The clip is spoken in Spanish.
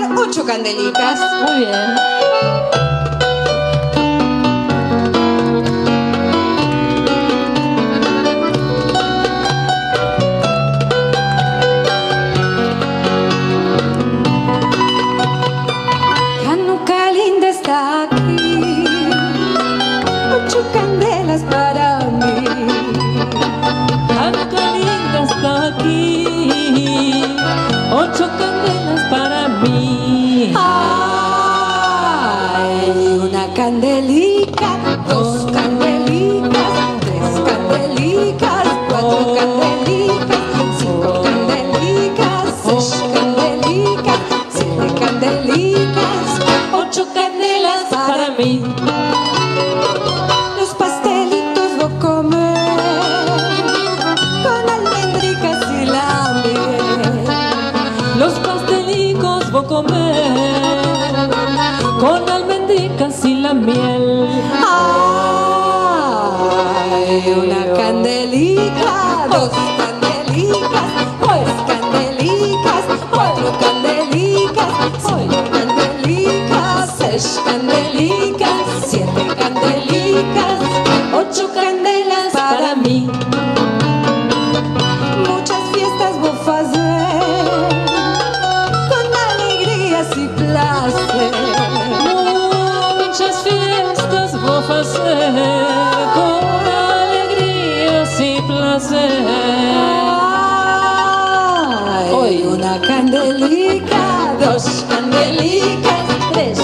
cantar 8 candelicas. Muy bien. Hanukkah linda está aquí, 8 candelas para mí. Hanukkah linda está aquí, 8 candelas para mí. Ay, una candelica, 2 candelicas, 3 candelicas, 4 candelicas, 5 candelicas, 6 candelicas, 7 candelicas, 8 candelas Para mí. Los pastelitos voy a comer con almendricas y la miel. Los pastelicos voy a comer con almendricas y la miel. Ay, una candelica, 2 candelicas, 3 candelicas, 4 candelicas, 5 candelicas, 6 candelicas, 7 candelicas, 8 candelas Para mí. Muchas fiestas voy a fazer con alegrías y placer. Muchas fiestas voy a hacer con alegrías y placer. Ay, una candelica, 2 candelicas, 3